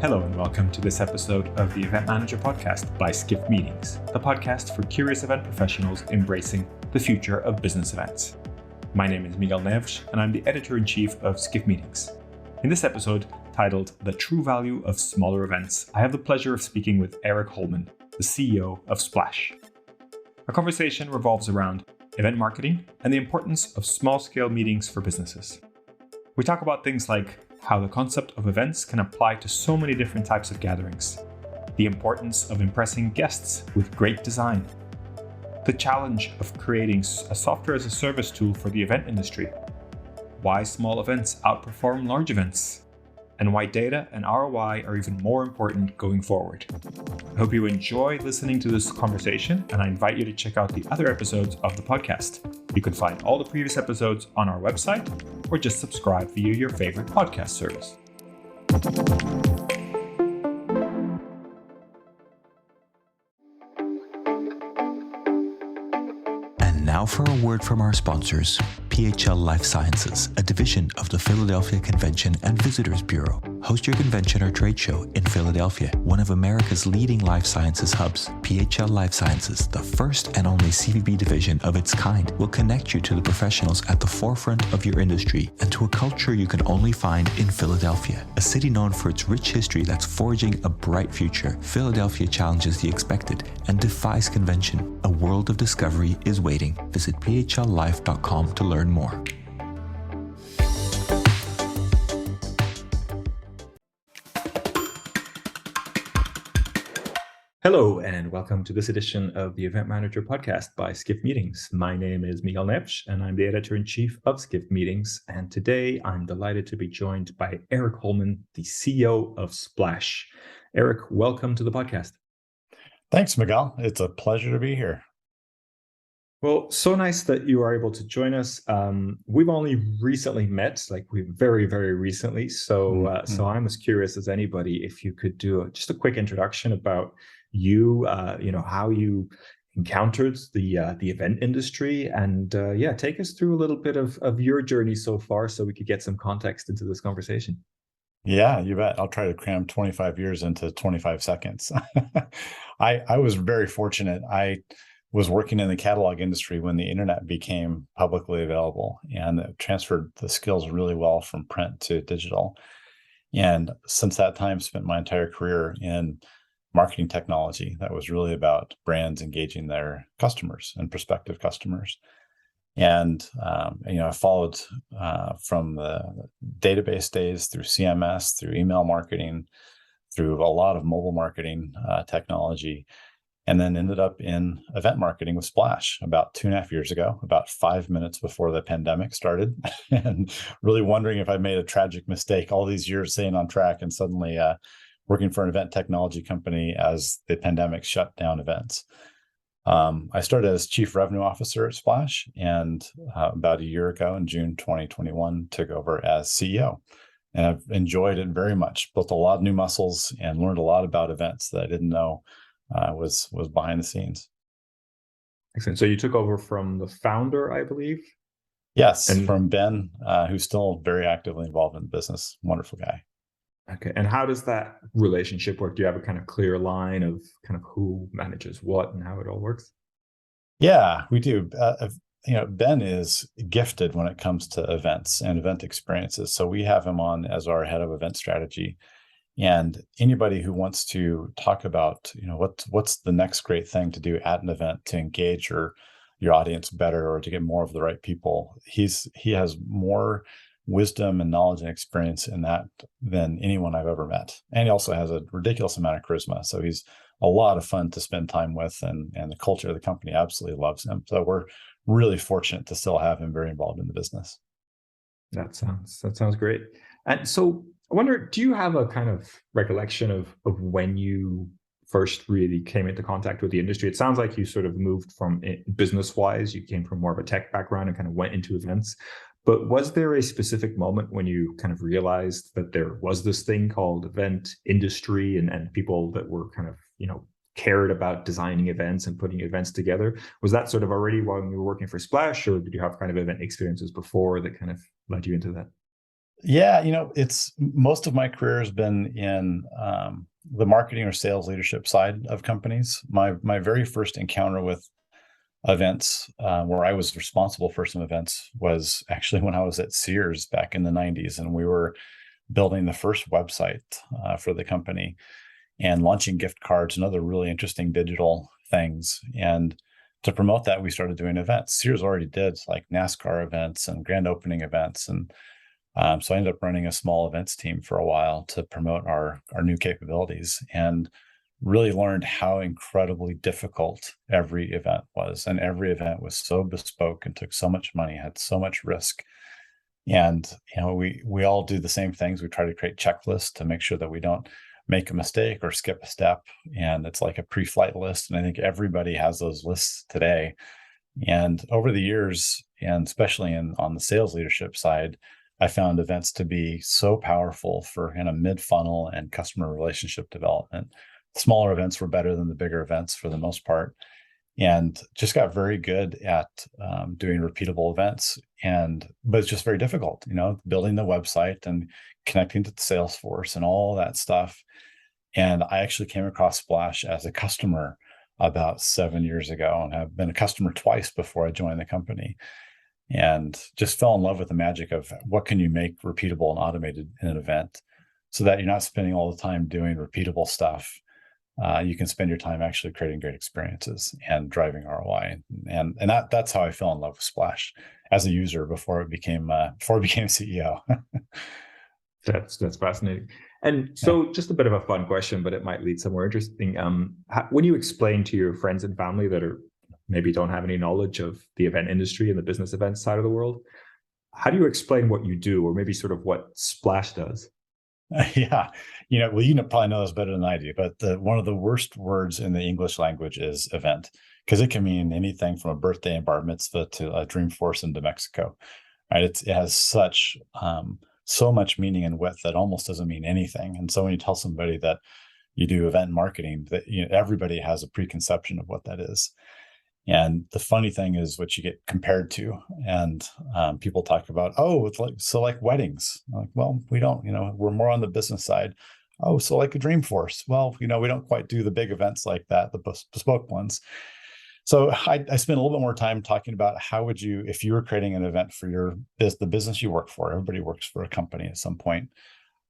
Hello and welcome to this episode of the Event Manager Podcast by Skift Meetings, the podcast for curious event professionals embracing the future of business events. My name is Miguel Neves and I'm the Editor-in-Chief of Skift Meetings. In this episode, titled The True Value of Smaller Events, I have the pleasure of speaking with Eric Holmen, the CEO of Splash. Our conversation revolves around event marketing and the importance of small-scale meetings for businesses. We talk about things like how the concept of events can apply to so many different types of gatherings, the importance of impressing guests with great design, the challenge of creating a software as a service tool for the event industry, why small events outperform large events, and why data and ROI are even more important going forward. I hope you enjoy listening to this conversation, and I invite you to check out the other episodes of the podcast. You can find all the previous episodes on our website, or just subscribe via your favorite podcast service. And now for a word from our sponsors, PHL Life Sciences, a division of the Philadelphia Convention and Visitors Bureau. Host your convention or trade show in Philadelphia, one of America's leading life sciences hubs. PHL Life Sciences, the first and only CVB division of its kind, will connect you to the professionals at the forefront of your industry and to a culture you can only find in Philadelphia. A city known for its rich history that's forging a bright future, Philadelphia challenges the expected and defies convention. A world of discovery is waiting. Visit phlife.com to learn more. Hello, and welcome to this edition of the Event Manager Podcast by Skift Meetings. My name is Miguel Neves, and I'm the Editor-in-Chief of Skift Meetings. And today I'm delighted to be joined by Eric Holmen, the CEO of Splash. Eric, welcome to the podcast. Thanks, Miguel. It's a pleasure to be here. Well, so nice that you are able to join us. We've only recently met, very, very recently. So I'm as curious as anybody if you could do just a quick introduction about you, how you encountered the event industry, and take us through a little bit of your journey so far, so we could get some context into this conversation. Yeah, you bet. I'll try to cram 25 years into 25 seconds. I was very fortunate. I was working in the catalog industry when the internet became publicly available, and it transferred the skills really well from print to digital. And since that time, spent my entire career in marketing technology that was really about brands engaging their customers and prospective customers. And I followed from the database days through CMS, through email marketing, through a lot of mobile marketing technology, and then ended up in event marketing with Splash about 2.5 years ago, about 5 minutes before the pandemic started, and really wondering if I made a tragic mistake all these years staying on track and suddenly working for an event technology company as the pandemic shut down events. I started as Chief Revenue Officer at Splash, and about a year ago in June 2021, took over as CEO. And I've enjoyed it very much, built a lot of new muscles and learned a lot about events that I didn't know was behind the scenes. Excellent. So you took over from the founder, I believe? Yes, from Ben, who's still very actively involved in the business. Wonderful guy. Okay. And how does that relationship work? Do you have a kind of clear line of kind of who manages what and how it all works? Yeah, we do. Ben is gifted when it comes to events and event experiences. So we have him on as our head of event strategy. And anybody who wants to talk about, what's the next great thing to do at an event to engage your audience better or to get more of the right people, he has more wisdom and knowledge and experience in that than anyone I've ever met. And he also has a ridiculous amount of charisma. So he's a lot of fun to spend time with, and the culture of the company absolutely loves him. So we're really fortunate to still have him very involved in the business. That sounds great. And so I wonder, do you have a kind of recollection of when you first really came into contact with the industry? It sounds like you sort of moved from business-wise, you came from more of a tech background and kind of went into events. But was there a specific moment when you kind of realized that there was this thing called event industry and people that were kind of, cared about designing events and putting events together? Was that sort of already while you were working for Splash, or did you have kind of event experiences before that kind of led you into that? Yeah, it's most of my career has been in the marketing or sales leadership side of companies. My very first encounter with events, where I was responsible for some events, was actually when I was at Sears back in the 90s, and we were building the first website for the company and launching gift cards and other really interesting digital things. And to promote that, we started doing events. Sears already did like NASCAR events and grand opening events, and so I ended up running a small events team for a while to promote our new capabilities, and really learned how incredibly difficult every event was. And every event was so bespoke and took so much money, had so much risk. And we all do the same things. We try to create checklists to make sure that we don't make a mistake or skip a step. And it's like a pre-flight list. And I think everybody has those lists today. And over the years, and especially on the sales leadership side, I found events to be so powerful for kind of mid-funnel and customer relationship development. Smaller events were better than the bigger events for the most part, and just got very good at doing repeatable events. But it's just very difficult, building the website and connecting to the Salesforce and all that stuff. And I actually came across Splash as a customer about 7 years ago, and have been a customer twice before I joined the company, and just fell in love with the magic of what can you make repeatable and automated in an event, so that you're not spending all the time doing repeatable stuff. You can spend your time actually creating great experiences and driving ROI. And that's how I fell in love with Splash as a user before it became CEO. That's fascinating. And so, just a bit of a fun question, but it might lead somewhere interesting. When you explain to your friends and family that are maybe don't have any knowledge of the event industry and the business events side of the world, how do you explain what you do, or maybe sort of what Splash does? Yeah, well, probably know this better than I do, but one of the worst words in the English language is event, because it can mean anything from a birthday and bar mitzvah to a Dreamforce into Mexico, right? It has so much meaning and width that almost doesn't mean anything. And so when you tell somebody that you do event marketing, that everybody has a preconception of what that is. And the funny thing is what you get compared to, and people talk about, oh, it's like weddings. Like, well, we don't, we're more on the business side. Oh, so like a Dreamforce. Well, we don't quite do the big events like that, the bespoke ones. So I spent a little bit more time talking about how would you, if you were creating an event for the business you work for, everybody works for a company at some point.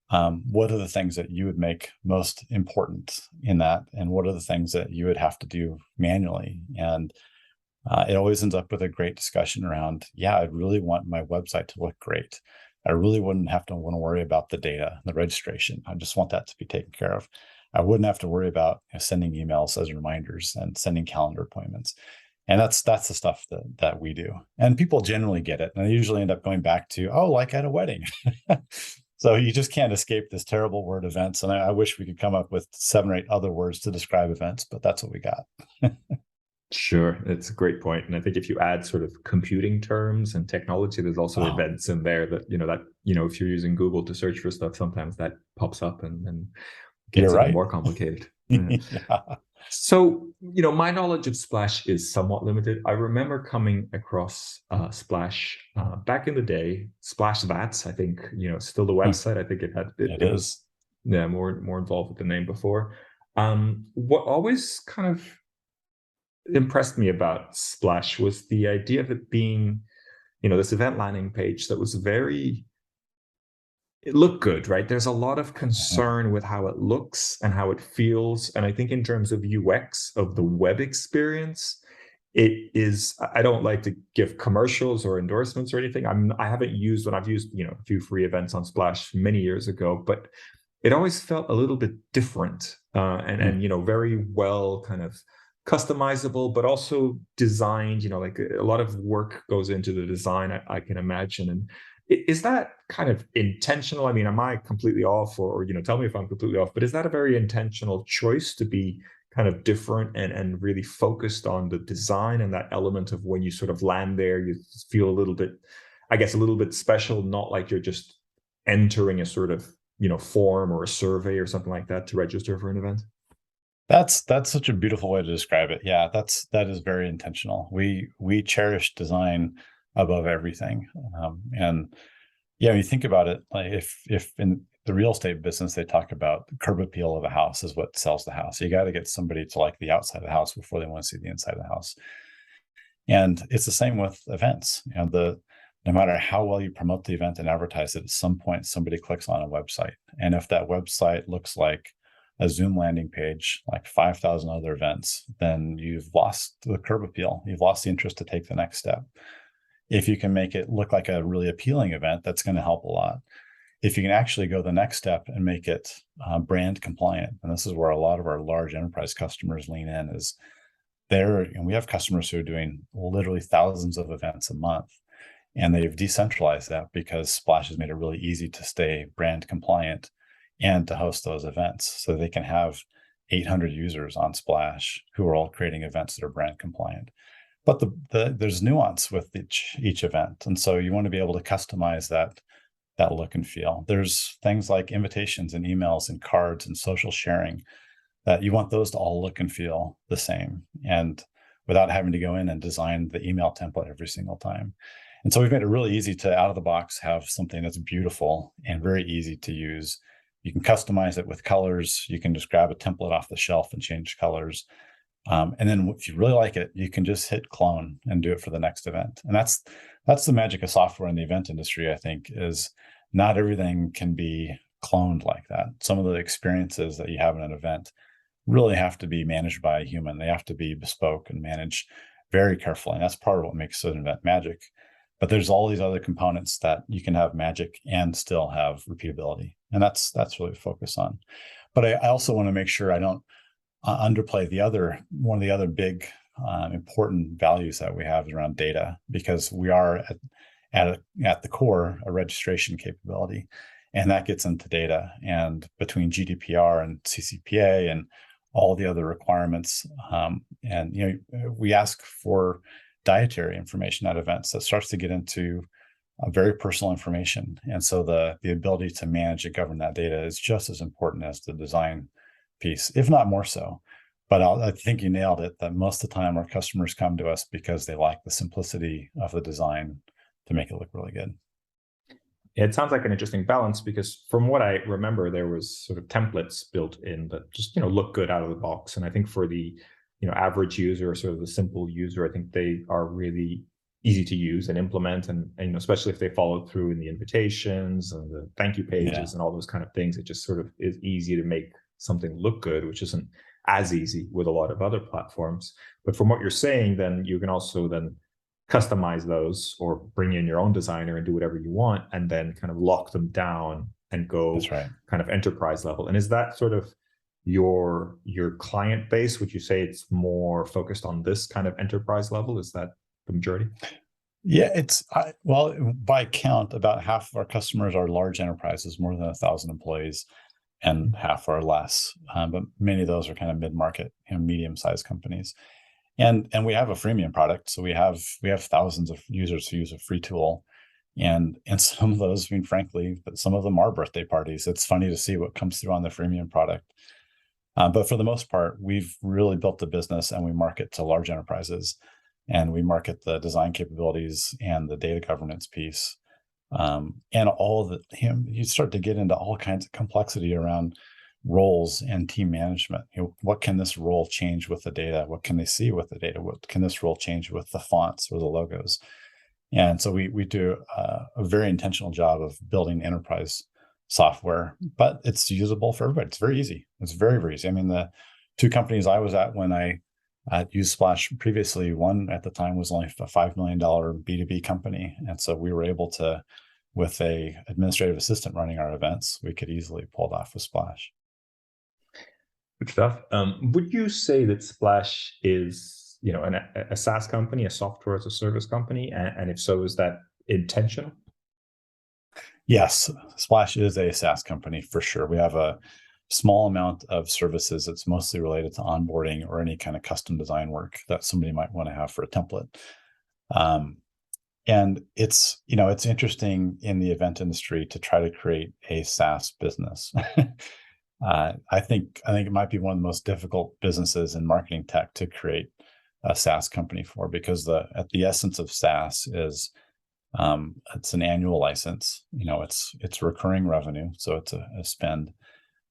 What are the things that you would make most important in that? And what are the things that you would have to do manually? And it always ends up with a great discussion around, yeah, I really want my website to look great. I really wouldn't have to want to worry about the data, the registration. I just want that to be taken care of. I wouldn't have to worry about sending emails as reminders and sending calendar appointments. And that's the stuff that we do. And people generally get it. And they usually end up going back to, oh, like at a wedding. So you just can't escape this terrible word events. And I wish we could come up with 7 or 8 other words to describe events, but that's what we got. Sure, it's a great point. And I think if you add sort of computing terms and technology, there's also events in there that, if you're using Google to search for stuff, sometimes that pops up and gets even more complicated. Yeah. So, my knowledge of Splash is somewhat limited. I remember coming across Splash back in the day, Splash Vats, I think, still the website. I think it was more involved with the name before. What always kind of impressed me about Splash was the idea of it being, this event landing page that was it looked good, right? There's a lot of concern with how it looks and how it feels. And I think in terms of UX of the web experience, I don't like to give commercials or endorsements or anything. I've used a few free events on Splash many years ago, but it always felt a little bit different and very well kind of customizable, but also designed, like a lot of work goes into the design, I can imagine. And is that kind of intentional? I mean, am I completely off, or tell me if I'm completely off, but is that a very intentional choice to be kind of different and really focused on the design and that element of when you sort of land there, you feel a little bit special, not like you're just entering a sort of, form or a survey or something like that to register for an event? That's such a beautiful way to describe it. Yeah, that is very intentional. We cherish design above everything, and Yeah, you think about it, like if in the real estate business, they talk about the curb appeal of a house is what sells the house. You got to get somebody to like the outside of the house before they want to see the inside of the house. And it's the same with events. No matter how well you promote the event and advertise it, at some point somebody clicks on a website. And if that website looks like a Zoom landing page, like 5,000 other events, then you've lost the curb appeal. You've lost the interest to take the next step. If you can make it look like a really appealing event, that's going to help a lot. If you can actually go the next step and make it brand compliant, and this is where a lot of our large enterprise customers lean in, is there, and we have customers who are doing literally thousands of events a month, and they've decentralized that because Splash has made it really easy to stay brand compliant and to host those events. So they can have 800 users on Splash who are all creating events that are brand compliant. But there's nuance with each event, and so you want to be able to customize that look and feel. There's things like invitations and emails and cards and social sharing that you want those to all look and feel the same, and without having to go in and design the email template every single time. And so we've made it really easy to out of the box have something that's beautiful and very easy to use. You can customize it with colors. You can just grab a template off the shelf and change colors. And then if you really like it, you can just hit clone and do it for the next event. And that's the magic of software in the event industry, I think, is not everything can be cloned like that. Some of the experiences that you have in an event really have to be managed by a human. They have to be bespoke and managed very carefully. And that's part of what makes an event magic. But there's all these other components that you can have magic and still have repeatability. And that's really the focus on. But I also want to make sure I don't underplay one of the other big important values that we have is around data, because we are at the core a registration capability, and that gets into data. And between GDPR and CCPA and all the other requirements, and we ask for dietary information at events that starts to get into very personal information, and so the ability to manage and govern that data is just as important as the design piece, if not more so. But I think you nailed it, that most of the time our customers come to us because they like the simplicity of the design to make it look really good. It sounds like an interesting balance, because from what I remember, there was sort of templates built in that just look good out of the box. And I think for the average user, sort of the simple user, I think they are really easy to use and implement, and especially if they follow through in the invitations and the thank you pages and all those kind of things, it just sort of is easy to make something look good, which isn't as easy with a lot of other platforms. But from what you're saying, then you can also then customize those or bring in your own designer and do whatever you want, and then kind of lock them down and go kind of enterprise level. And is that sort of your client base? Would you say it's more focused on this kind of enterprise level? Is that the majority? Yeah, well, by count, about half of our customers are large enterprises, more than 1,000 employees, and half are less. But many of those are kind of mid-market and medium-sized companies. And we have a freemium product, so we have thousands of users who use a free tool, and some of those, I mean, frankly, but some of them are birthday parties. It's funny to see what comes through on the freemium product. But for the most part, we've really built the business, and we market to large enterprises, and we market the design capabilities and the data governance piece, and all of the. You start to get into all kinds of complexity around roles and team management. What can this role change with the data? What can they see with the data? What can this role change with the fonts or the logos? And so we do a very intentional job of building enterprise software, but it's usable for everybody. It's very easy. It's very, very easy. I mean, the two companies I was at when I used Splash previously, one at the time was only a $5 million B2B company. And so we were able to, with a administrative assistant running our events, we could easily pull it off with Splash. Good stuff. Would you say that Splash is, a SaaS company, a software as a service company? And if so, is that intentional? Yes, Splash is a SaaS company for sure. We have a small amount of services that's mostly related to onboarding or any kind of custom design work that somebody might want to have for a template. And it's interesting in the event industry to try to create a SaaS business. I think it might be one of the most difficult businesses in marketing tech to create a SaaS company for, because at the essence of SaaS is It's an annual license. It's recurring revenue, so it's a spend.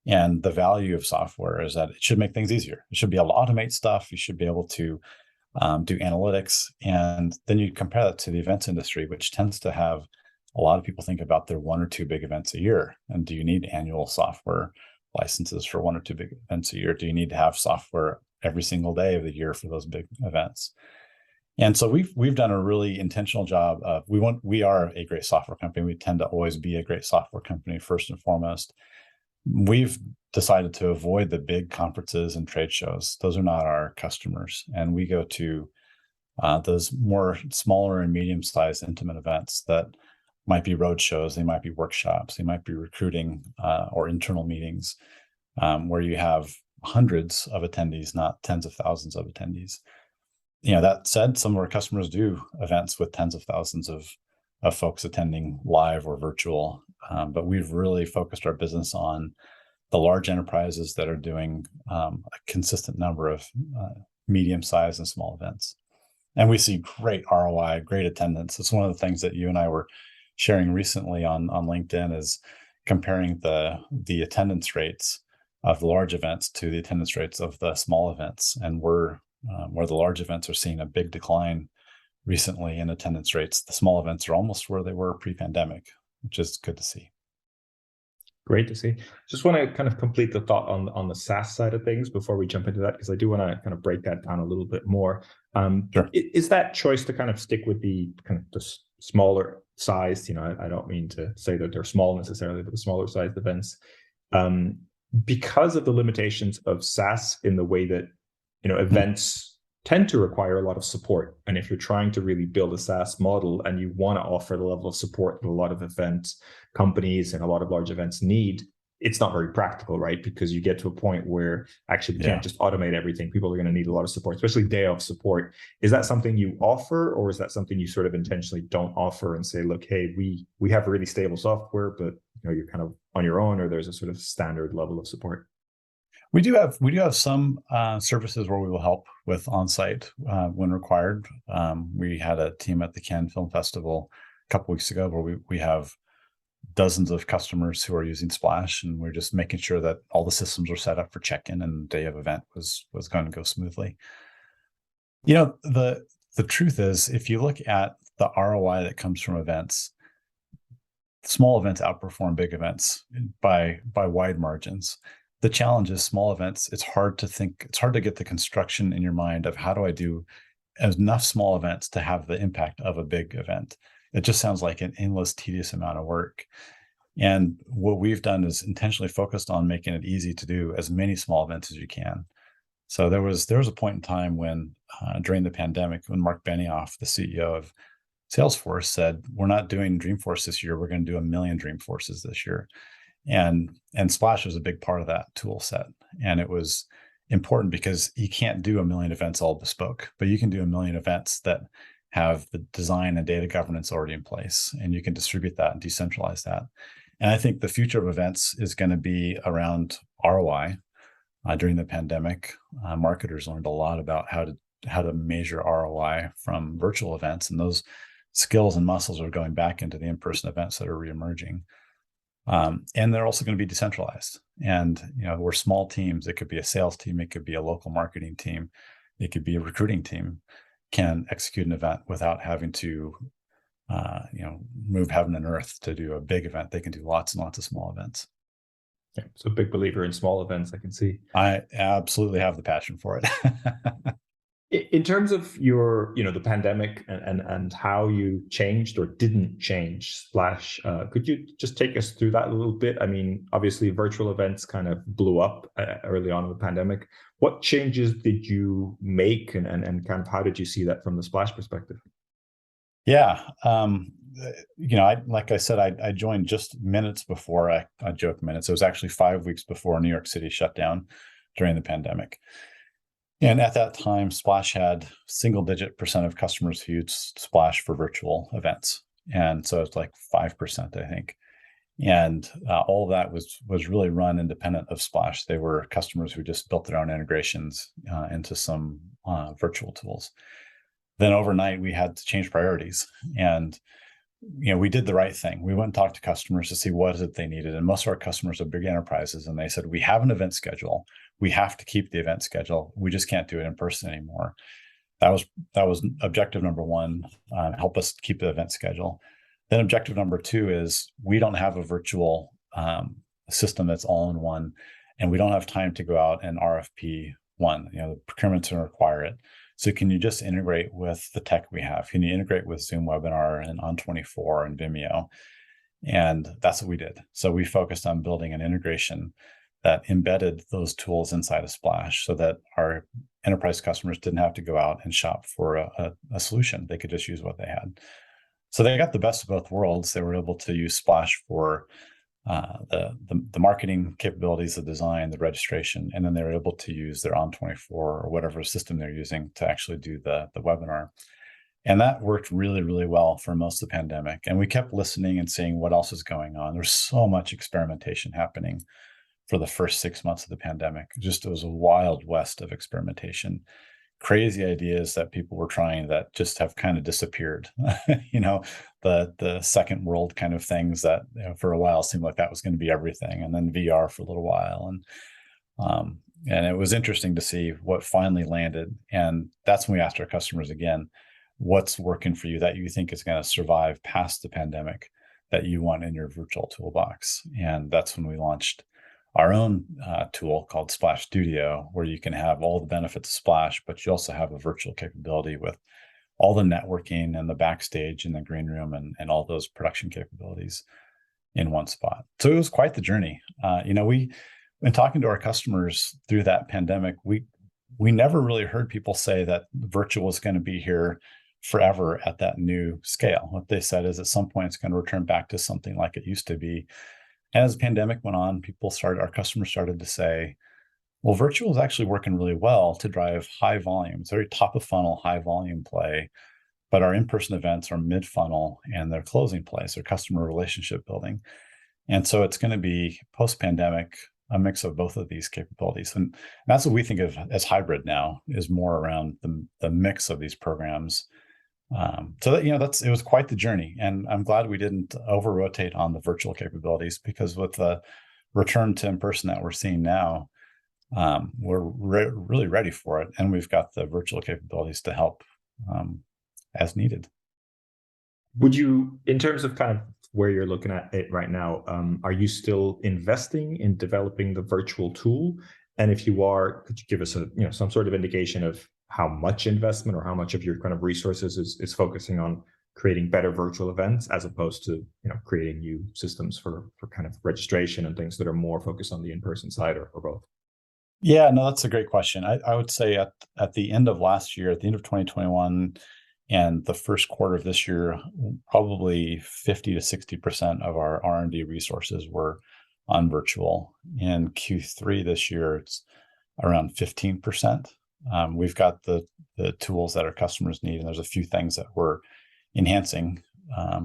And the value of software is that it should make things easier. You should be able to automate stuff. You should be able to do analytics. And then you compare that to the events industry, which tends to have a lot of people think about their one or two big events a year. And do you need annual software licenses for one or two big events a year? Do you need to have software every single day of the year for those big events? And so we've done a really intentional job of we are a great software company. We tend to always be a great software company first and foremost. We've decided to avoid the big conferences and trade shows. Those are not our customers. And we go to those more smaller and medium-sized intimate events that might be road shows, they might be workshops, they might be recruiting or internal meetings where you have hundreds of attendees, not tens of thousands of attendees. That said, some of our customers do events with tens of thousands of folks attending live or virtual. But we've really focused our business on the large enterprises that are doing a consistent number of medium-sized and small events. And we see great ROI, great attendance. It's one of the things that you and I were sharing recently on LinkedIn is comparing the attendance rates of the large events to the attendance rates of the small events. And where the large events are seeing a big decline recently in attendance rates, the small events are almost where they were pre-pandemic, which is good to see. Great to see. Just want to kind of complete the thought on the SaaS side of things before we jump into that, because I do want to kind of break that down a little bit more. Sure. Is that choice to kind of stick with the kind of the smaller sized, I don't mean to say that they're small necessarily, but the smaller sized events, because of the limitations of SaaS in the way that, events tend to require a lot of support. And if you're trying to really build a SaaS model and you want to offer the level of support that a lot of event companies and a lot of large events need, it's not very practical, right? Because you get to a point where actually you can't just automate everything. People are going to need a lot of support, especially day of support. Is that something you offer, or is that something you sort of intentionally don't offer and say, look, hey, we have really stable software, but you're kind of on your own, or there's a sort of standard level of support? We do have some services where we will help with on-site when required. We had a team at the Cannes Film Festival a couple weeks ago where we have dozens of customers who are using Splash, and we're just making sure that all the systems are set up for check-in and the day of event was going to go smoothly. The truth is, if you look at the ROI that comes from events, small events outperform big events by wide margins. The challenge is small events. It's hard to get the construction in your mind of how do I do enough small events to have the impact of a big event. It just sounds like an endless, tedious amount of work. And what we've done is intentionally focused on making it easy to do as many small events as you can. So there was a point in time when during the pandemic, when Mark Benioff, the CEO of Salesforce, said, we're not doing Dreamforce this year. We're going to do 1 million Dreamforces this year. And Splash was a big part of that tool set. And it was important because you can't do 1 million events all bespoke, but you can do 1 million events that have the design and data governance already in place, and you can distribute that and decentralize that. And I think the future of events is going to be around ROI. During the pandemic, marketers learned a lot about how to measure ROI from virtual events, and those skills and muscles are going back into the in-person events that are reemerging. And they're also going to be decentralized. And we're small teams. It could be a sales team, it could be a local marketing team, it could be a recruiting team, can execute an event without having to move heaven and earth to do a big event. They can do lots and lots of small events. Okay. So a big believer in small events, I can see. I absolutely have the passion for it. In terms of your, the pandemic and how you changed or didn't change Splash, could you just take us through that a little bit? I mean, obviously virtual events kind of blew up early on in the pandemic. What changes did you make and kind of how did you see that from the Splash perspective? Yeah. Like I said, I joined just minutes before, I joke minutes. It was actually 5 weeks before New York City shut down during the pandemic. And at that time, Splash had single-digit % of customers who used Splash for virtual events. And so it's like 5%, I think. And all of that was really run independent of Splash. They were customers who just built their own integrations into some virtual tools. Then overnight, we had to change priorities. And we did the right thing. We went and talked to customers to see what is it they needed. And most of our customers are big enterprises. And they said, we have an event schedule. We have to keep the event schedule. We just can't do it in person anymore. That was objective number one, help us keep the event schedule. Then objective number two is we don't have a virtual system that's all in one, and we don't have time to go out and RFP one. The procurement's going to require it. So can you just integrate with the tech we have? Can you integrate with Zoom Webinar and On24 and Vimeo? And that's what we did. So we focused on building an integration that embedded those tools inside of Splash so that our enterprise customers didn't have to go out and shop for a solution. They could just use what they had. So they got the best of both worlds. They were able to use Splash for the marketing capabilities, the design, the registration, and then they were able to use their On24 or whatever system they're using to actually do the webinar. And that worked really, really well for most of the pandemic. And we kept listening and seeing what else is going on. There's so much experimentation happening for the first 6 months of the pandemic. It was a wild west of experimentation, crazy ideas that people were trying that just have kind of disappeared. The second world kind of things that for a while seemed like that was going to be everything, and then VR for a little while. And it was interesting to see what finally landed. And that's when we asked our customers again, what's working for you that you think is going to survive past the pandemic that you want in your virtual toolbox? And that's when we launched our own tool called Splash Studio, where you can have all the benefits of Splash, but you also have a virtual capability with all the networking and the backstage and the green room and all those production capabilities in one spot. So it was quite the journey. When talking to our customers through that pandemic, we never really heard people say that virtual is going to be here forever at that new scale. What they said is at some point it's going to return back to something like it used to be. And as the pandemic went on, our customers started to say, well, virtual is actually working really well to drive high volume. It's very top of funnel, high volume play, but our in-person events are mid funnel and they're closing plays, they're customer relationship building. And so it's going to be post-pandemic, a mix of both of these capabilities. And that's what we think of as hybrid now, is more around the mix of these programs. It was quite the journey, and I'm glad we didn't over rotate on the virtual capabilities, because with the return to in-person that we're seeing now, we're really ready for it, and we've got the virtual capabilities to help as needed. Would you, in terms of kind of where you're looking at it right now, are you still investing in developing the virtual tool? And if you are, could you give us some sort of indication of how much investment or how much of your kind of resources is focusing on creating better virtual events as opposed to creating new systems for kind of registration and things that are more focused on the in-person side, or both? Yeah, no, that's a great question. I would say at the end of last year, at the end of 2021 and the first quarter of this year, probably 50 to 60% of our R&D resources were on virtual. In Q3 this year, it's around 15%. We've got the tools that our customers need, and there's a few things that we're enhancing,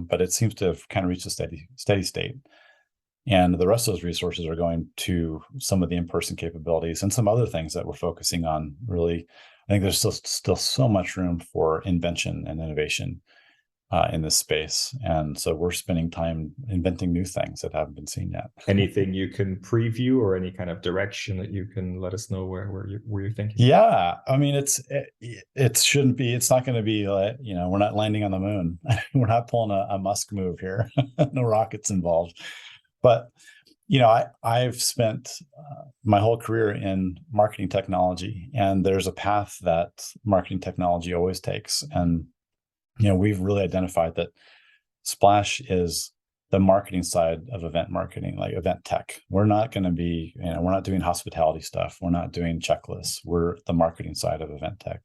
but it seems to have kind of reached a steady state. And the rest of those resources are going to some of the in-person capabilities and some other things that we're focusing on. Really, I think there's still so much room for invention and innovation in this space. And so we're spending time inventing new things that haven't been seen yet. Anything you can preview, or any kind of direction that you can let us know where you're thinking? Yeah, I mean, it's not going to be like, we're not landing on the moon. We're not pulling a Musk move here. No rockets involved. But, I've spent my whole career in marketing technology, and there's a path that marketing technology always takes. And, we've really identified that Splash is the marketing side of event marketing, like event tech. We're not going to be, we're not doing hospitality stuff. We're not doing checklists. We're the marketing side of event tech.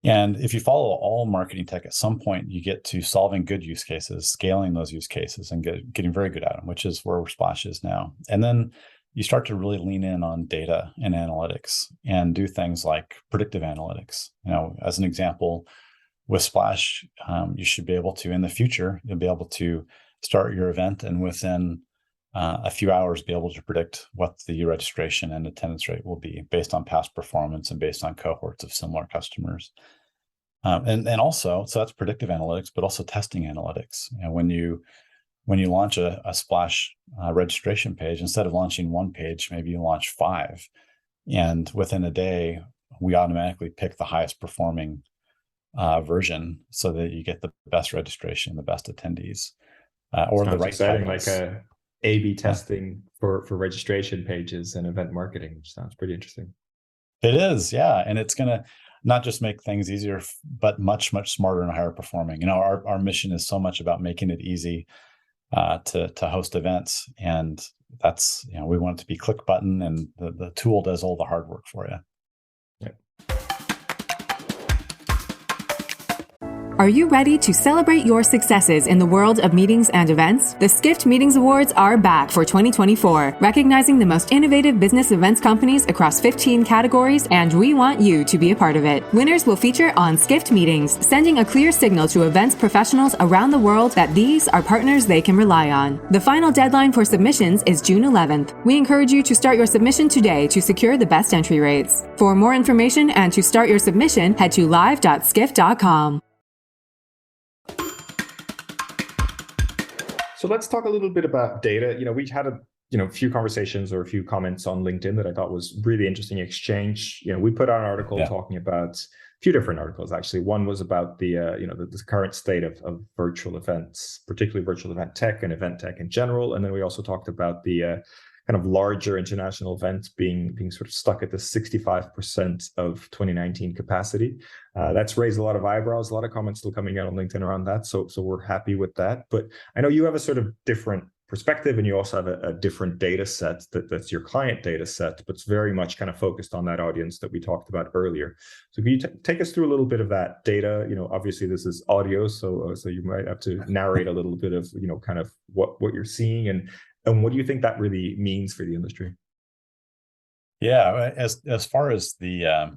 And if you follow all marketing tech, at some point you get to solving good use cases, scaling those use cases, and getting very good at them, which is where Splash is now. And then you start to really lean in on data and analytics and do things like predictive analytics. As an example, with Splash, you should be able to, in the future, you'll be able to start your event and within a few hours be able to predict what the registration and attendance rate will be based on past performance and based on cohorts of similar customers. And also, so that's predictive analytics, but also testing analytics. When you launch a splash registration page, instead of launching one page, maybe you launch 5, and within a day, we automatically pick the highest performing version so that you get the best registration, the best attendees, or the right exciting, titles. like A/B testing for registration pages and event marketing, which sounds pretty interesting. It is, yeah, and it's going to not just make things easier, but much smarter and higher performing. Our mission is so much about making it easy to host events, and that's we want it to be click button, and the tool does all the hard work for you. Are you ready to celebrate your successes in the world of meetings and events? The Skift Meetings Awards are back for 2024, recognizing the most innovative business events companies across 15 categories, and we want you to be a part of it. Winners will feature on Skift Meetings, sending a clear signal to events professionals around the world that these are partners they can rely on. The final deadline for submissions is June 11th. We encourage you to start your submission today to secure the best entry rates. For more information and to start your submission, head to live.skift.com. So let's talk a little bit about data. We had a few conversations or a few comments on LinkedIn that I thought was really interesting exchange. We put out an article talking about a few different articles, actually. One was about the current state of virtual events, particularly virtual event tech and event tech in general. And then we also talked about the kind of larger international events being sort of stuck at the 65% of 2019 capacity. That's raised a lot of eyebrows, a lot of comments still coming out on LinkedIn around that. So we're happy with that. But I know you have a sort of different perspective, and you also have a different data set that's your client data set, but it's very much kind of focused on that audience that we talked about earlier. So can you take us through a little bit of that data? Obviously this is audio, so you might have to narrate a little bit of kind of what you're seeing, and what do you think that really means for the industry? Yeah, as far as the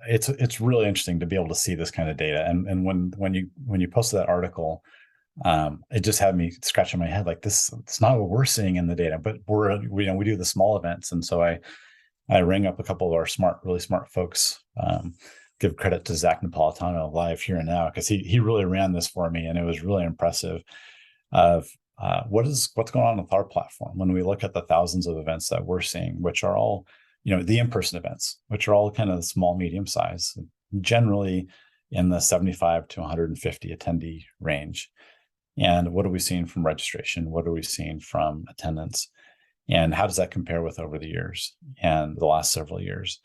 it's really interesting to be able to see this kind of data, and when you posted that article, it just had me scratching my head like this. It's not what we're seeing in the data, but we do the small events, and so I rang up a couple of our really smart folks. Give credit to Zach Napolitano live here and now, because he really ran this for me, and it was really impressive. Of what's going on with our platform when we look at the thousands of events that we're seeing, which are all the in-person events, which are all kind of small, medium size, generally in the 75 to 150 attendee range. And what are we seeing from registration? What are we seeing from attendance? And how does that compare with over the years and the last several years?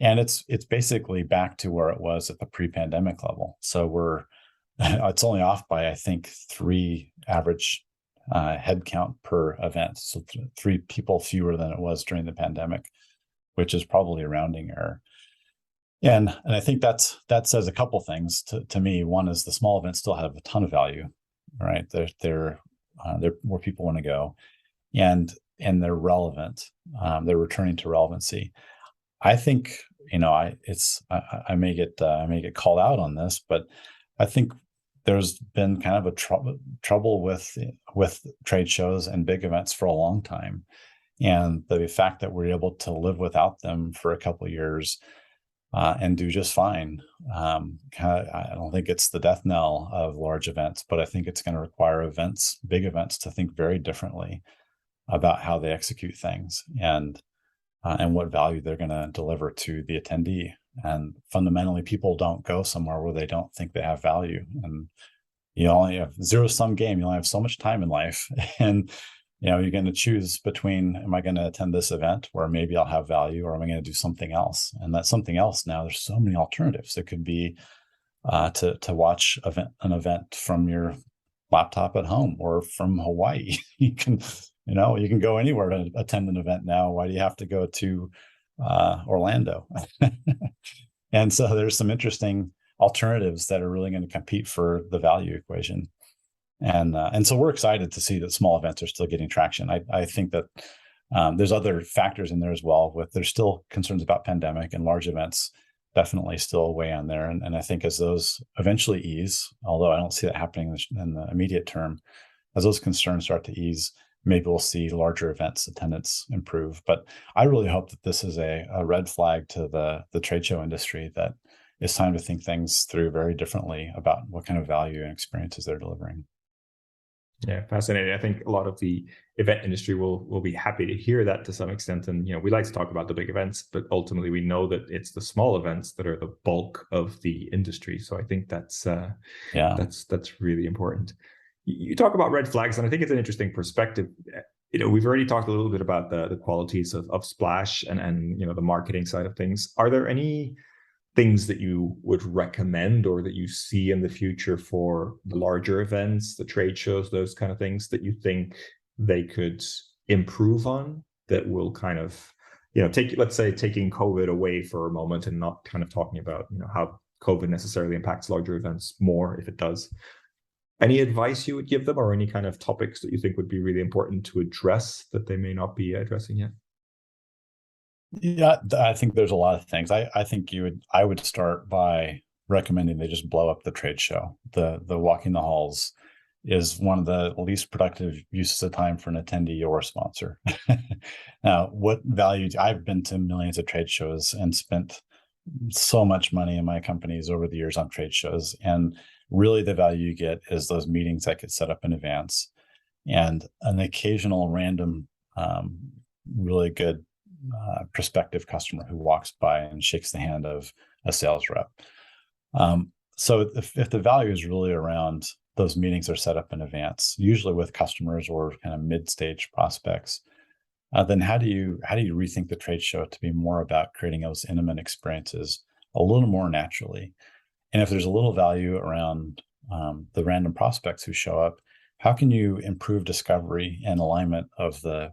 And it's basically back to where it was at the pre-pandemic level. So it's only off by, I think, 3 average head count per event. So 3 people fewer than it was during the pandemic, which is probably a rounding error. And I think that says a couple things to me. One is the small events still have a ton of value, right? They're where people want to go, and they're relevant. They're returning to relevancy. I think I may get called out on this, but I think there's been kind of a trouble with trade shows and big events for a long time, and the fact that we're able to live without them for a couple of years and do just fine. I don't think it's the death knell of large events, but I think it's going to require big events, to think very differently about how they execute things and what value they're going to deliver to the attendee. And fundamentally, people don't go somewhere where they don't think they have value. And you only have zero-sum game. You only have so much time in life, and you're going to choose between, am I going to attend this event where maybe I'll have value, or am I going to do something else? And that something else, now there's so many alternatives. It could be to watch an event from your laptop at home or from Hawaii. You can go anywhere to attend an event now. Why do you have to go to Orlando? And so there's some interesting alternatives that are really going to compete for the value equation. And so we're excited to see that small events are still getting traction. I think that there's other factors in there as well. There's still concerns about pandemic, and large events definitely still weigh on there. And I think as those eventually ease, although I don't see that happening in the immediate term, as those concerns start to ease, maybe we'll see larger events attendance improve. But I really hope that this is a red flag to the trade show industry, that it's time to think things through very differently about what kind of value and experiences they're delivering. Yeah, fascinating. I think a lot of the event industry will be happy to hear that to some extent. And we like to talk about the big events, but ultimately we know that it's the small events that are the bulk of the industry. So I think that's really important. You talk about red flags, and I think it's an interesting perspective. We've already talked a little bit about the qualities of Splash and the marketing side of things. Are there any things that you would recommend or that you see in the future for the larger events, the trade shows, those kind of things that you think they could improve on that will kind of, let's say taking COVID away for a moment and not kind of talking about, how COVID necessarily impacts larger events more if it does. Any advice you would give them or any kind of topics that you think would be really important to address that they may not be addressing yet? Yeah, I think there's a lot of things. I think I would start by recommending they just blow up the trade show. The walking the halls is one of the least productive uses of time for an attendee or a sponsor. Now, what value I've been to millions of trade shows and spent so much money in my companies over the years on trade shows. And really the value you get is those meetings that get set up in advance and an occasional random, really good prospective customer who walks by and shakes the hand of a sales rep. So if the value is really around those meetings are set up in advance, usually with customers or kind of mid-stage prospects, then how do you rethink the trade show to be more about creating those intimate experiences a little more naturally? And if there's a little value around the random prospects who show up, how can you improve discovery and alignment of the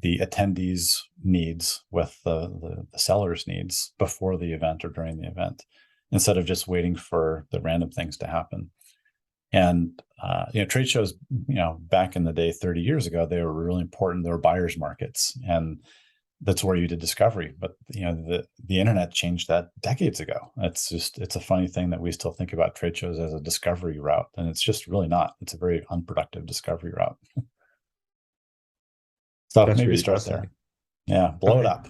attendees' needs with the seller's needs before the event or during the event, instead of just waiting for the random things to happen? And trade shows, back in the day, 30 years ago, they were really important. They were buyers markets, and that's where you did discovery. But the internet changed that decades ago. It's a funny thing that we still think about trade shows as a discovery route, and it's just really not. It's a very unproductive discovery route. So That's maybe really start there. Yeah, blow it up.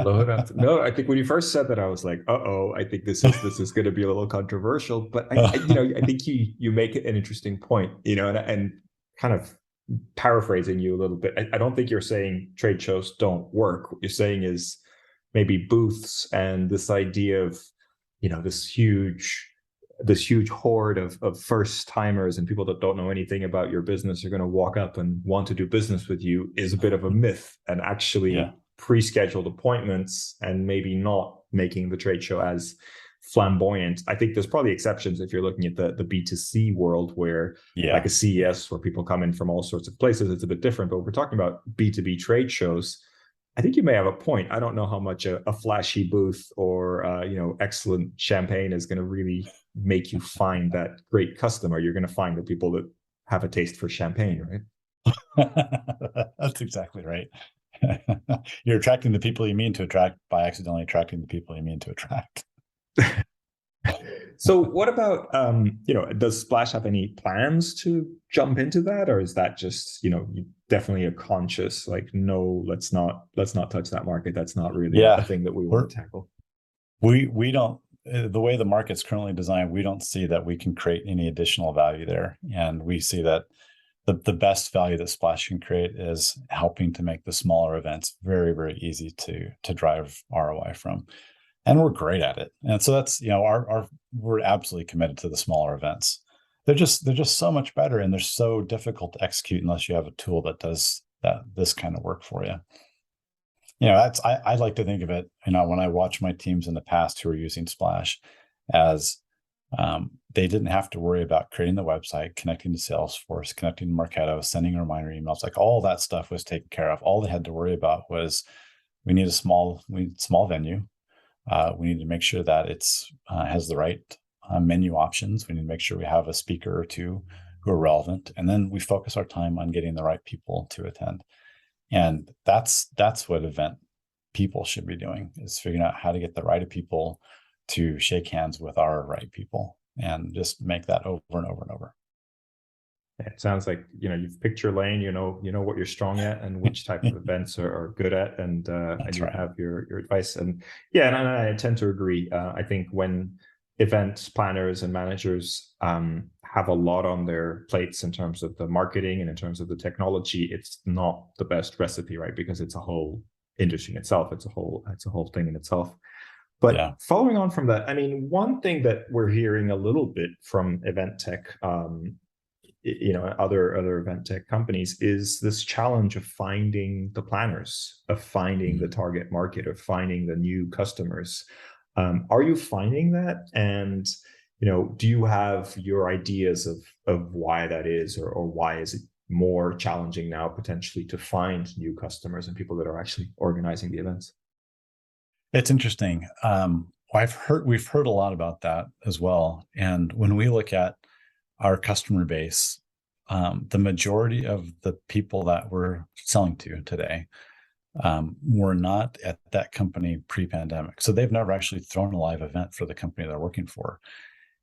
Blow it up. No, I think when you first said that, I was like, "Uh-oh, I think this is going to be a little controversial." But I think you make it an interesting point. And kind of paraphrasing you a little bit, I don't think you're saying trade shows don't work. What you're saying is maybe booths and this idea of this huge horde of first timers and people that don't know anything about your business are going to walk up and want to do business with you is a bit of a myth, and actually pre-scheduled appointments and maybe not making the trade show as flamboyant. I think there's probably exceptions if you're looking at the B2C world where like a CES where people come in from all sorts of places, it's a bit different. But we're talking about B2B trade shows. I think you may have a point. I don't know how much a flashy booth or excellent champagne is going to really make you find that great customer. You're going to find the people that have a taste for champagne, right? That's exactly right. You're attracting the people you mean to attract by accidentally attracting the people you mean to attract. So what about, does Splash have any plans to jump into that? Or is that just, definitely a conscious, like, no, let's not touch that market. That's not really a thing that we want to tackle. We don't, the way the market's currently designed, we don't see that we can create any additional value there. And we see that the best value that Splash can create is helping to make the smaller events very, very easy to drive ROI from. And we're great at it. And so that's, we're absolutely committed to the smaller events. They're just so much better, and they're so difficult to execute unless you have a tool that does this kind of work for you. I like to think of it, when I watch my teams in the past who are using Splash as they didn't have to worry about creating the website, connecting to Salesforce, connecting to Marketo, sending reminder emails, like all that stuff was taken care of. All they had to worry about was we need a small venue. We need to make sure that it's has the right menu options. We need to make sure we have a speaker or two who are relevant. And then we focus our time on getting the right people to attend. And that's what event people should be doing, is figuring out how to get the right people to shake hands with our right people, and just make that over and over and over. It sounds like you've picked your lane. You know what you're strong at and which type of events are good at, and That's you right. have your advice. And yeah, and I tend to agree. I think when event planners and managers have a lot on their plates in terms of the marketing and in terms of the technology, it's not the best recipe, right? Because it's a whole industry in itself. It's a whole thing in itself. Yeah. But following on from that, I mean, one thing that we're hearing a little bit from event tech, other event tech companies, is this challenge of finding the planners, of finding the target market, of finding the new customers. Are you finding that? And do you have your ideas of why that is, or why is it more challenging now potentially to find new customers and people that are actually organizing the events? It's interesting. We've heard a lot about that as well. And when we look at our customer base, the majority of the people that we're selling to today were not at that company pre-pandemic. So they've never actually thrown a live event for the company they're working for.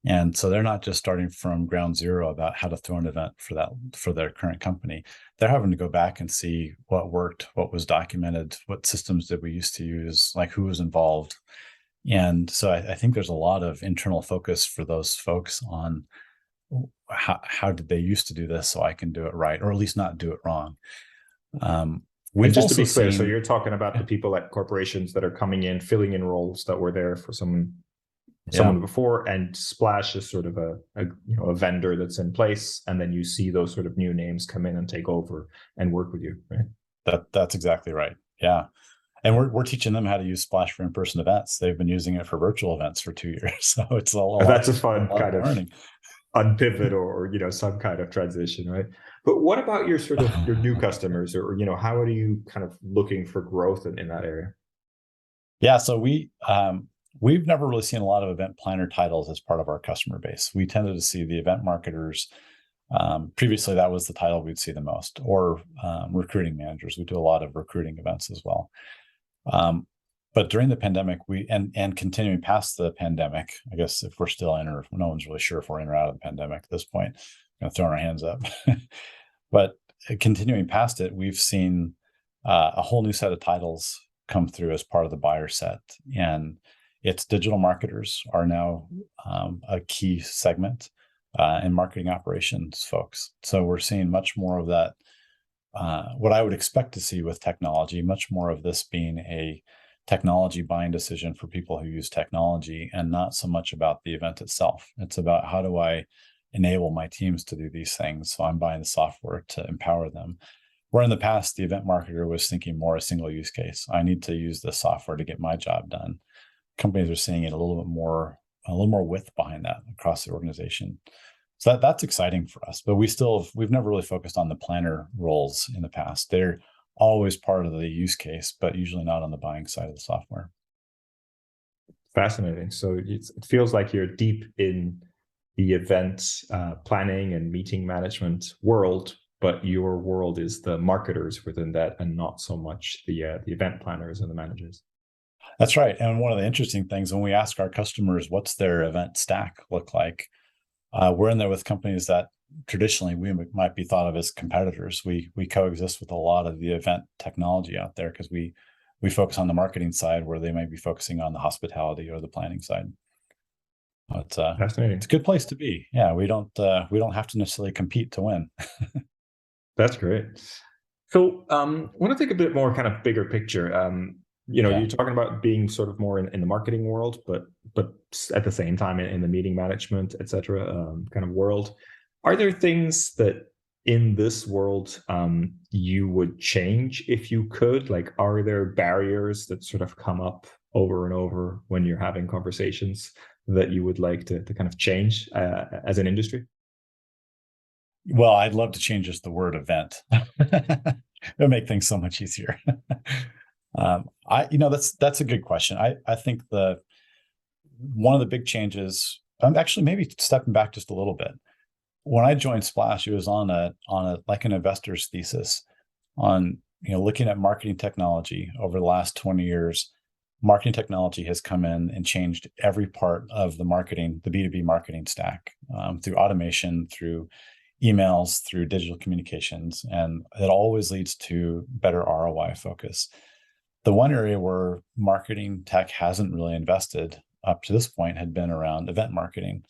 And so they're not just starting from ground zero about how to throw an event for their current company. They're having to go back and see what worked, what was documented, what systems did we used to use, like who was involved. And so I think there's a lot of internal focus for those folks on how did they used to do this so I can do it right, or at least not do it wrong. And just to be clear, so you're talking about the people at corporations that are coming in, filling in roles that were there for someone before, and Splash is sort of a vendor that's in place, and then you see those sort of new names come in and take over and work with you, right? That's exactly right. Yeah. And we're teaching them how to use Splash for in-person events. They've been using it for virtual events for 2 years. So it's a lot. That's a fun kind of learning. Unpivot or some kind of transition, right? But what about your sort of your new customers, or how are you kind of looking for growth in that area? Yeah, so we've never really seen a lot of event planner titles as part of our customer base. We tended to see the event marketers. Previously, that was the title we'd see the most, or recruiting managers. We do a lot of recruiting events as well. But during the pandemic, and continuing past the pandemic, I guess if we're still in, or no one's really sure if we're in or out of the pandemic at this point, throwing our hands up. But continuing past it, we've seen a whole new set of titles come through as part of the buyer set. And it's digital marketers are now a key segment, and marketing operations folks. So we're seeing much more of that, what I would expect to see with technology, much more of this being a technology buying decision for people who use technology, and not so much about the event itself. It's about, how do I enable my teams to do these things? So I'm buying the software to empower them. Where in the past, the event marketer was thinking more a single use case. I need to use the software to get my job done. Companies are seeing it a little more width behind that across the organization. So that's exciting for us. But we've never really focused on the planner roles in the past. They're always part of the use case, but usually not on the buying side of the software. Fascinating. So it feels like you're deep in the event planning and meeting management world, but your world is the marketers within that, and not so much the event planners and the managers. That's right. And one of the interesting things, when we ask our customers what's their event stack look like, we're in there with companies that traditionally we might be thought of as competitors. We coexist with a lot of the event technology out there, because we focus on the marketing side, where they might be focusing on the hospitality or the planning side. But fascinating. It's a good place to be. Yeah, we don't have to necessarily compete to win. That's great. So I want to take a bit more kind of bigger picture. You're talking about being sort of more in the marketing world, but at the same time in the meeting management, et cetera, kind of world. Are there things that in this world you would change if you could? Like, are there barriers that sort of come up over and over when you're having conversations that you would like to kind of change as an industry? Well, I'd love to change just the word event. It'll make things so much easier. That's a good question. I think one of the big changes, I'm actually maybe stepping back just a little bit. When I joined Splash, it was on a like an investor's thesis on looking at marketing technology over the last 20 years. Marketing technology has come in and changed every part of the B2B marketing stack, through automation, through emails, through digital communications, and it always leads to better ROI focus. The one area where marketing tech hasn't really invested up to this point had been around event marketing.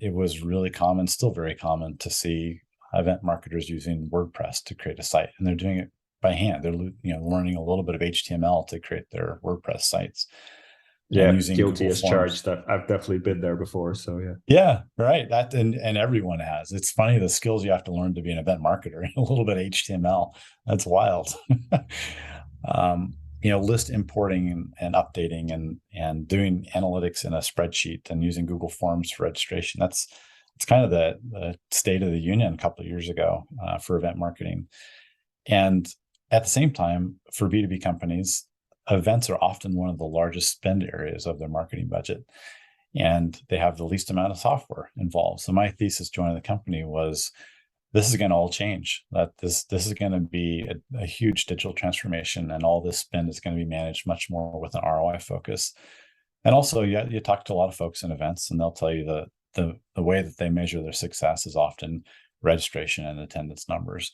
It was really common, still very common, to see event marketers using WordPress to create a site, and they're doing it by hand. They're learning a little bit of HTML to create their WordPress sites. Yeah, and using guilty Google as Forms. charged. I've definitely been there before. So yeah. Yeah, right. That and everyone has. It's funny the skills you have to learn to be an event marketer. A little bit of HTML. That's wild. List importing and updating and doing analytics in a spreadsheet and using Google Forms for registration. It's kind of the state of the union a couple of years ago for event marketing. And at the same time, for B2B companies, events are often one of the largest spend areas of their marketing budget, and they have the least amount of software involved. So my thesis joining the company was, this is going to all change. That this is going to be a huge digital transformation, and all this spend is going to be managed much more with an ROI focus. And also, you talk to a lot of folks in events, and they'll tell you the way that they measure their success is often registration and attendance numbers,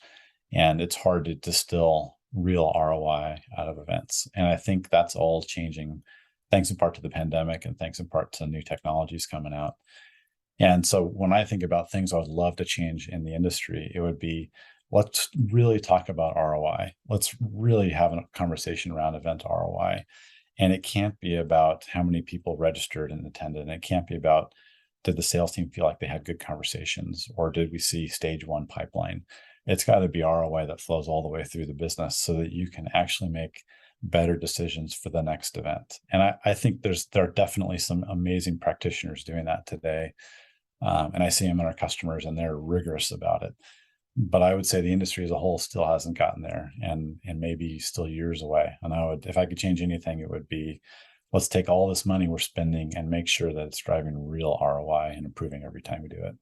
and it's hard to distill real ROI out of events. And I think that's all changing, thanks in part to the pandemic and thanks in part to new technologies coming out. And so when I think about things I would love to change in the industry, it would be, let's really talk about ROI. Let's really have a conversation around event ROI. And it can't be about how many people registered and attended. And it can't be about, did the sales team feel like they had good conversations, or did we see stage one pipeline? It's got to be ROI that flows all the way through the business so that you can actually make better decisions for the next event. And I think there are definitely some amazing practitioners doing that today. And I see them in our customers, and they're rigorous about it. But I would say the industry as a whole still hasn't gotten there, and maybe still years away. And if I could change anything, it would be, let's take all this money we're spending and make sure that it's driving real ROI and improving every time we do it.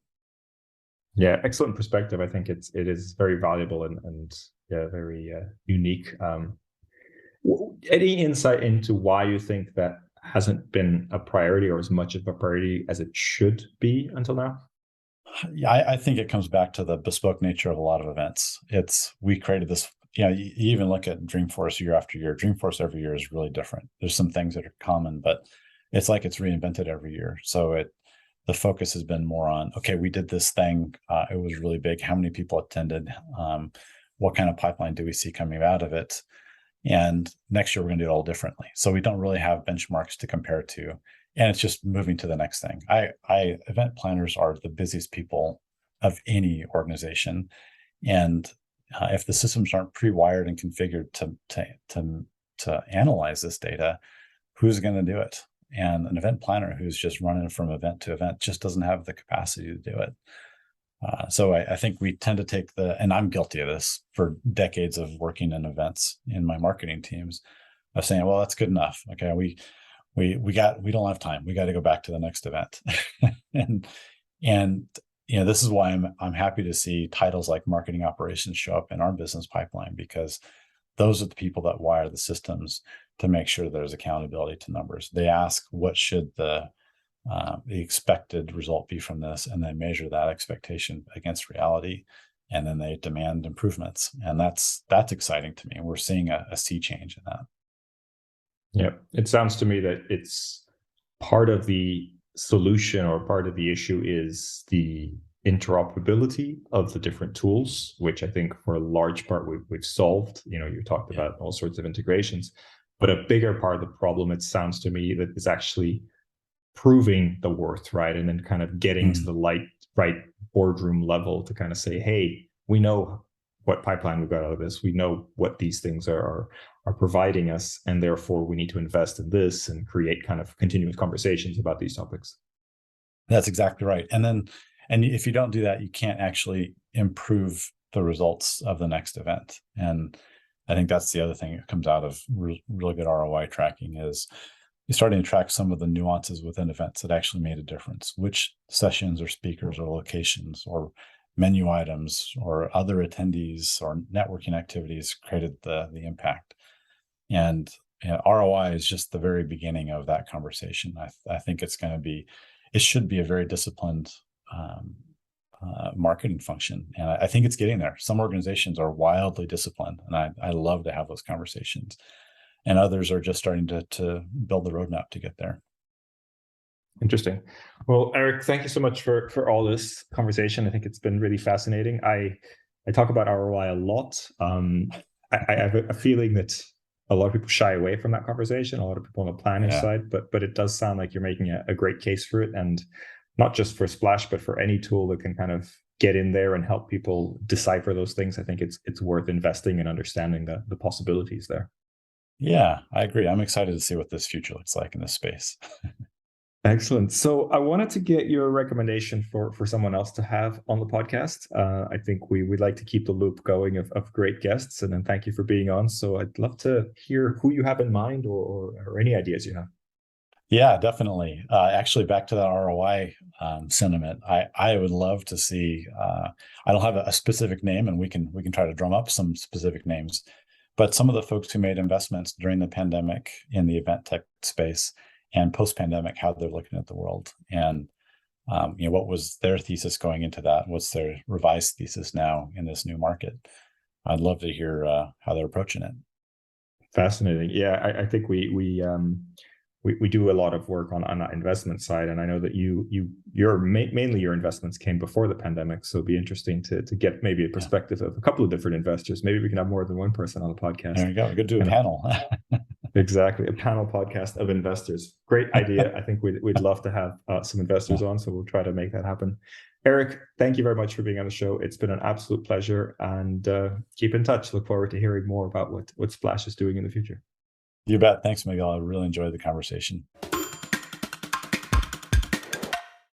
Yeah, excellent perspective. I think it is very valuable and very unique. Any insight into why you think that hasn't been a priority, or as much of a priority as it should be until now? Yeah, I think it comes back to the bespoke nature of a lot of events. We created this, you even look at Dreamforce year after year. Dreamforce every year is really different. There's some things that are common, but it's like it's reinvented every year. So the focus has been more on, okay, we did this thing. It was really big. How many people attended? What kind of pipeline do we see coming out of it? And next year, we're going to do it all differently. So we don't really have benchmarks to compare to. And it's just moving to the next thing. Event planners are the busiest people of any organization. And if the systems aren't pre-wired and configured to analyze this data, who's going to do it? And an event planner who's just running from event to event just doesn't have the capacity to do it. So I think we tend to take and I'm guilty of this for decades of working in events in my marketing teams, of saying, well, that's good enough. Okay, we don't have time. We got to go back to the next event. and this is why I'm happy to see titles like marketing operations show up in our business pipeline, because those are the people that wire the systems to make sure there's accountability to numbers. They ask, what should the expected result be from this, and they measure that expectation against reality, and then they demand improvements. And that's exciting to me. We're seeing a sea change in that. Yeah, it sounds to me that it's part of the solution, or part of the issue is the interoperability of the different tools, which I think for a large part we've solved. You talked about all sorts of integrations, but a bigger part of the problem, it sounds to me, that is actually proving the worth, right? And then kind of getting to the right boardroom level to kind of say, hey, we know what pipeline we've got out of this. We know what these things are providing us, and therefore we need to invest in this and create kind of continuous conversations about these topics. That's exactly right. And if you don't do that, you can't actually improve the results of the next event. And I think that's the other thing that comes out of really good ROI tracking, is you're starting to track some of the nuances within events that actually made a difference. Which sessions or speakers or locations or menu items or other attendees or networking activities created the impact. And ROI is just the very beginning of that conversation. I think it should be a very disciplined marketing function. And I think it's getting there. Some organizations are wildly disciplined, and I love to have those conversations. And others are just starting to build the roadmap to get there. Interesting. Well, Eric, thank you so much for all this conversation. I think it's been really fascinating. I talk about ROI a lot. I have a feeling that a lot of people shy away from that conversation. A lot of people on the planning side, but it does sound like you're making a great case for it, and not just for Splash, but for any tool that can kind of get in there and help people decipher those things. I think it's worth investing and understanding the possibilities there. Yeah, I agree. I'm excited to see what this future looks like in this space. Excellent. So I wanted to get your recommendation for someone else to have on the podcast. I think we'd like to keep the loop going of great guests, and then thank you for being on. So I'd love to hear who you have in mind or any ideas you have. Yeah, definitely. Actually, back to that ROI sentiment, I would love to see. I don't have a specific name, and we can try to drum up some specific names. But some of the folks who made investments during the pandemic in the event tech space and post-pandemic, how they're looking at the world, and what was their thesis going into that? What's their revised thesis now in this new market? I'd love to hear how they're approaching it. Fascinating. Yeah, I think we do a lot of work on that investment side, and I know that mainly your investments came before the pandemic, so it'd be interesting to get maybe a perspective of a couple of different investors. Maybe we can have more than one person on the podcast. There you go. We could do a panel. Exactly, a panel podcast of investors. Great idea. I think we'd love to have some investors on, so we'll try to make that happen. Eric, thank you very much for being on the show. It's been an absolute pleasure, and keep in touch. Look forward to hearing more about what Splash is doing in the future. You bet. Thanks, Miguel. I really enjoyed the conversation.